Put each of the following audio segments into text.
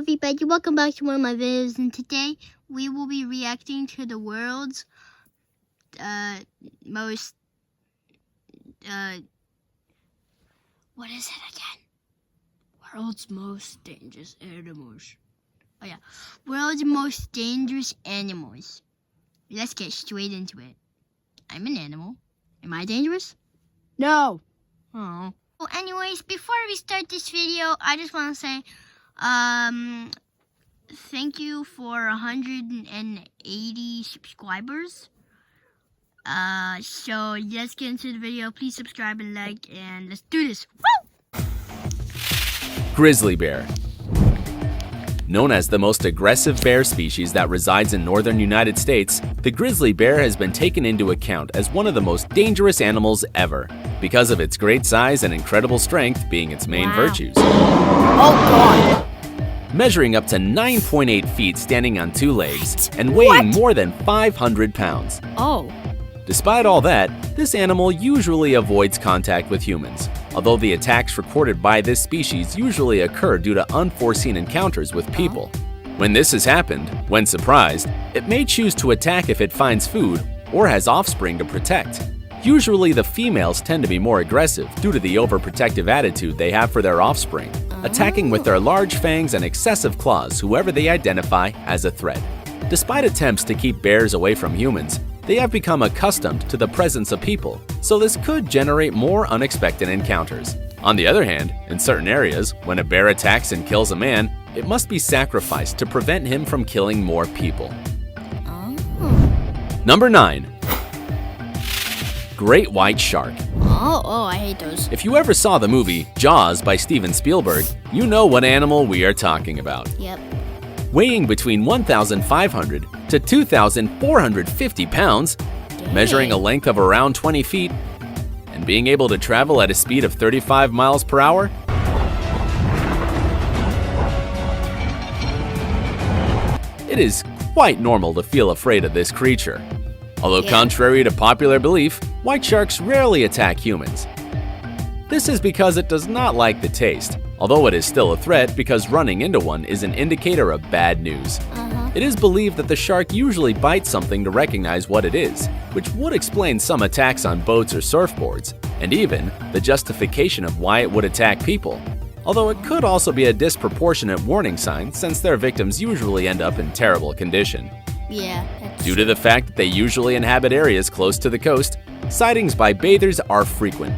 everybody, welcome back to one of my videos, and today we will be reacting to the world's most what is it again? World's most dangerous animals. Oh yeah, world's most dangerous animals. Let's get straight into it. I'm an animal. Am I dangerous? No. Oh. Well, anyways, before we start this video, I just want to say thank you for 180 subscribers. So let's get into the video. Please subscribe and like, and let's do this. Woo! Grizzly bear. Known as the most aggressive bear species that resides in northern United States, the grizzly bear has been taken into account as one of the most dangerous animals ever, because of its great size and incredible strength being its main virtues. Oh God! Measuring up to 9.8 feet standing on two legs and weighing more than 500 pounds. Oh. Despite all that, this animal usually avoids contact with humans, although the attacks recorded by this species usually occur due to unforeseen encounters with people. When this has happened, when surprised, it may choose to attack if it finds food or has offspring to protect. Usually the females tend to be more aggressive due to the overprotective attitude they have for their offspring, attacking with their large fangs and excessive claws whoever they identify as a threat. Despite attempts to keep bears away from humans, they have become accustomed to the presence of people, so this could generate more unexpected encounters. On the other hand, in certain areas, when a bear attacks and kills a man, it must be sacrificed to prevent him from killing more people. Number 9. Great white shark. Oh, I hate those. If you ever saw the movie Jaws by Steven Spielberg, you know what animal we are talking about. Yep. Weighing between 1,500 to 2,450 pounds, measuring a length of around 20 feet, and being able to travel at a speed of 35 miles per hour, it is quite normal to feel afraid of this creature. Although contrary to popular belief, white sharks rarely attack humans. This is because it does not like the taste, although it is still a threat because running into one is an indicator of bad news. It is believed that the shark usually bites something to recognize what it is, which would explain some attacks on boats or surfboards, and even the justification of why it would attack people. Although it could also be a disproportionate warning sign since their victims usually end up in terrible condition. Yeah. Due to the fact that they usually inhabit areas close to the coast, sightings by bathers are frequent.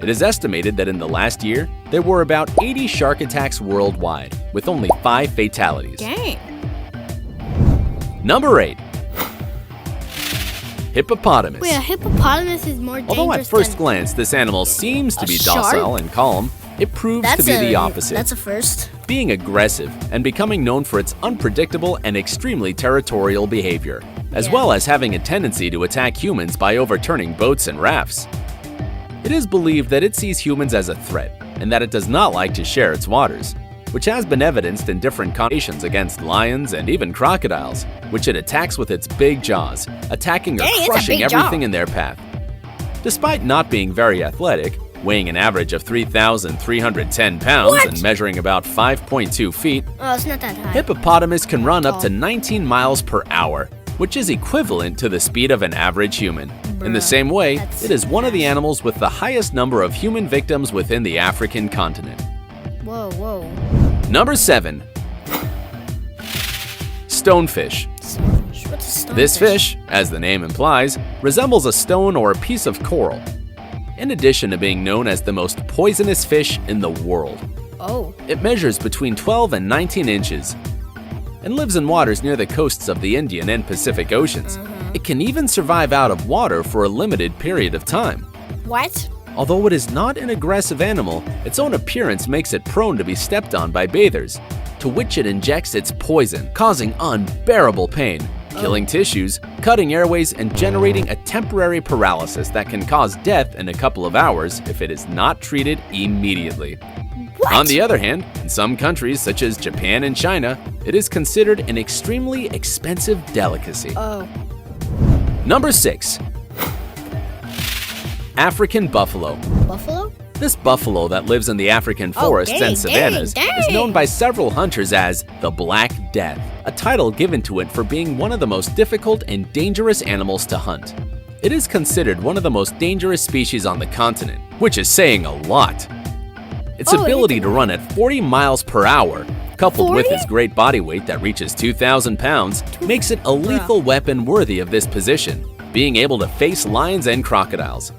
It is estimated that in the last year, there were about 80 shark attacks worldwide, with only 5 fatalities. Dang. Number 8. Hippopotamus. Wait, a hippopotamus is more dangerous. Although at first glance this animal seems to be docile and calm, it proves to be the opposite. That's a first. Being aggressive and becoming known for its unpredictable and extremely territorial behavior, as well as having a tendency to attack humans by overturning boats and rafts. It is believed that it sees humans as a threat and that it does not like to share its waters, which has been evidenced in different combinations against lions and even crocodiles, which it attacks with its big jaws, attacking or crushing everything in their path. Despite not being very athletic, weighing an average of 3,310 pounds and measuring about 5.2 feet, it's not that high. Hippopotamus can run up to 19 miles per hour, which is equivalent to the speed of an average human. In the same way, it is one of the animals with the highest number of human victims within the African continent. Whoa. Number 7. Stonefish. What's a stonefish? This fish, as the name implies, resembles a stone or a piece of coral. In addition to being known as the most poisonous fish in the world. It measures between 12 and 19 inches and lives in waters near the coasts of the Indian and Pacific Oceans. It can even survive out of water for a limited period of time. What? Although it is not an aggressive animal, its own appearance makes it prone to be stepped on by bathers, to which it injects its poison, causing unbearable pain, killing tissues, cutting airways, and generating a temporary paralysis that can cause death in a couple of hours if it is not treated immediately. What? On the other hand, in some countries such as Japan and China, it is considered an extremely expensive delicacy. Number 6. African buffalo. Buffalo? This buffalo that lives in the African forests and savannas is known by several hunters as the Black Death, a title given to it for being one of the most difficult and dangerous animals to hunt. It is considered one of the most dangerous species on the continent, which is saying a lot. Its ability to run at 40 miles per hour, coupled with its great body weight that reaches 2,000 pounds, makes it a lethal weapon worthy of this position, being able to face lions and crocodiles.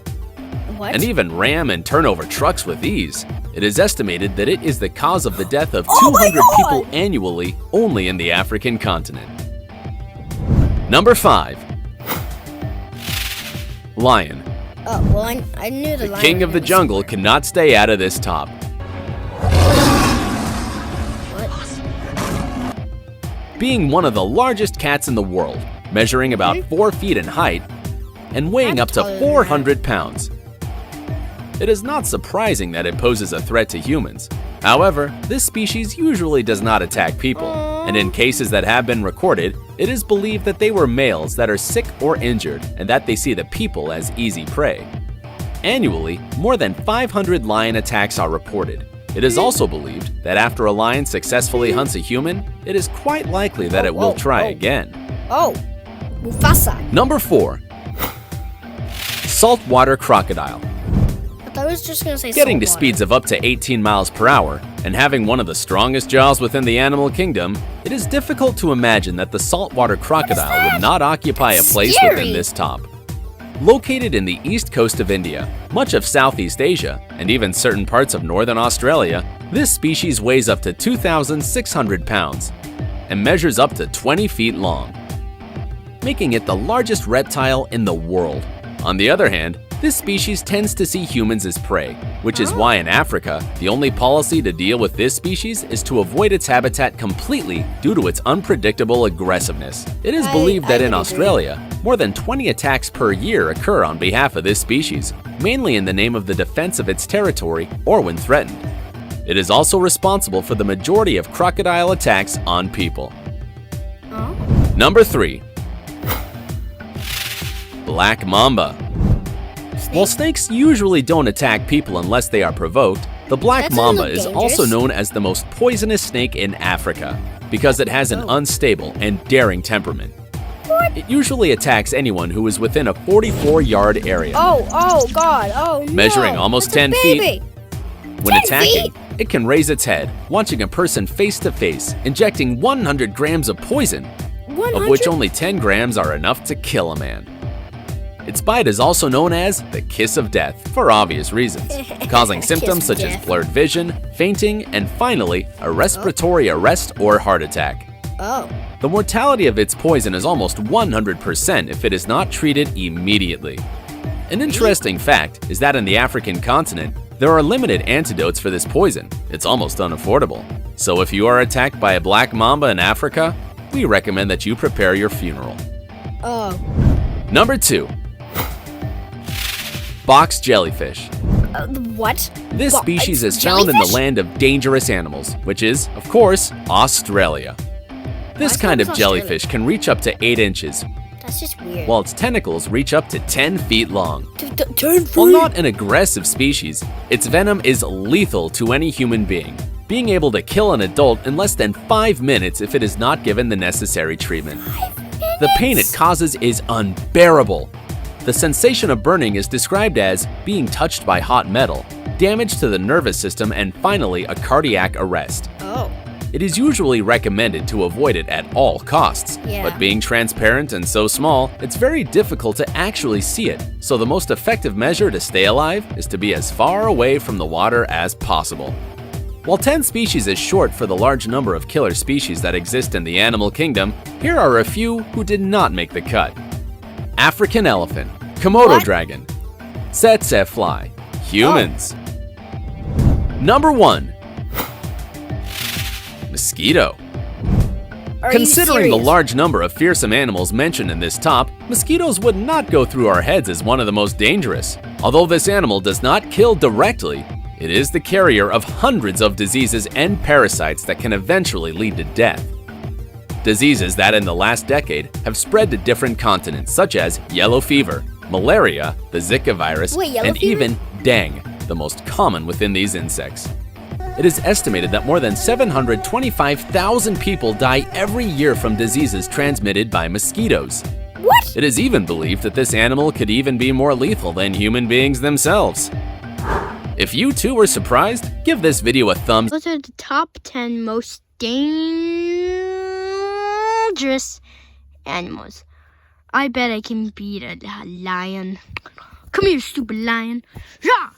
What? And even ram and turn over trucks with ease. It is estimated that it is the cause of the death of 200 people annually only in the African continent. Number 5. Lion. Oh, well, I knew the lion. King of the jungle cannot stay out of this top. What? Being one of the largest cats in the world, measuring about 4 feet in height and weighing up to 400 pounds. It is not surprising that it poses a threat to humans. However, this species usually does not attack people, and in cases that have been recorded, it is believed that they were males that are sick or injured and that they see the people as easy prey. Annually, more than 500 lion attacks are reported. It is also believed that after a lion successfully hunts a human, it is quite likely that it will try again. Oh, Mufasa. Number 4. Saltwater Crocodile. I was just gonna say Getting to saltwater. speeds of up to 18 miles per hour and having one of the strongest jaws within the animal kingdom, it is difficult to imagine that the saltwater crocodile would not occupy a place within this top. Located in the east coast of India, much of Southeast Asia, and even certain parts of northern Australia, this species weighs up to 2,600 pounds and measures up to 20 feet long, making it the largest reptile in the world. On the other hand, this species tends to see humans as prey, which is why in Africa, the only policy to deal with this species is to avoid its habitat completely due to its unpredictable aggressiveness. It is believed that in Australia, more than 20 attacks per year occur on behalf of this species, mainly in the name of the defense of its territory or when threatened. It is also responsible for the majority of crocodile attacks on people. Number 3. Black Mamba. While snakes usually don't attack people unless they are provoked, the black mamba is also known as the most poisonous snake in Africa because it has an unstable and daring temperament. It usually attacks anyone who is within a 44-yard area. Oh God, oh no. Measuring almost That's 10 a feet. baby. When 10 attacking, feet? it can raise its head, watching a person face to face, injecting 100 grams of poison, 100? of which only 10 grams are enough to kill a man. Its bite is also known as the kiss of death for obvious reasons, causing symptoms such as blurred vision, fainting, and finally, a respiratory arrest or heart attack. Oh. The mortality of its poison is almost 100% if it is not treated immediately. An interesting fact is that in the African continent, there are limited antidotes for this poison. It's almost unaffordable. So if you are attacked by a black mamba in Africa, we recommend that you prepare your funeral. Oh. Number 2. Box jellyfish. What? This What, species it's is found in the jellyfish? land of dangerous animals, which is, of course, Australia. This kind of jellyfish can reach up to 8 inches, That's just weird. while its tentacles reach up to 10 feet long. 10 feet? While not an aggressive species, its venom is lethal to any human being, being able to kill an adult in less than 5 minutes if it is not given the necessary treatment. The pain it causes is unbearable. The sensation of burning is described as being touched by hot metal, damage to the nervous system, and finally a cardiac arrest. Oh. It is usually recommended to avoid it at all costs, Yeah. but being transparent and so small, it's very difficult to actually see it, so the most effective measure to stay alive is to be as far away from the water as possible. While 10 species is short for the large number of killer species that exist in the animal kingdom, here are a few who did not make the cut. African elephant, Komodo dragon, tsetse fly, humans. Number 1. Mosquito. Considering the large number of fearsome animals mentioned in this top, mosquitoes would not go through our heads as one of the most dangerous. Although this animal does not kill directly, it is the carrier of hundreds of diseases and parasites that can eventually lead to death. Diseases that in the last decade have spread to different continents such as yellow fever, malaria, the Zika virus, Wait, yellow and fever? even dengue. the most common within these insects. It is estimated that more than 725,000 people die every year from diseases transmitted by mosquitoes. What? It is even believed that this animal could even be more lethal than human beings themselves. If you too were surprised, give this video a thumbs. Those are the top 10 most dangerous animals. I bet I can beat a lion. Come here, stupid lion. Yeah!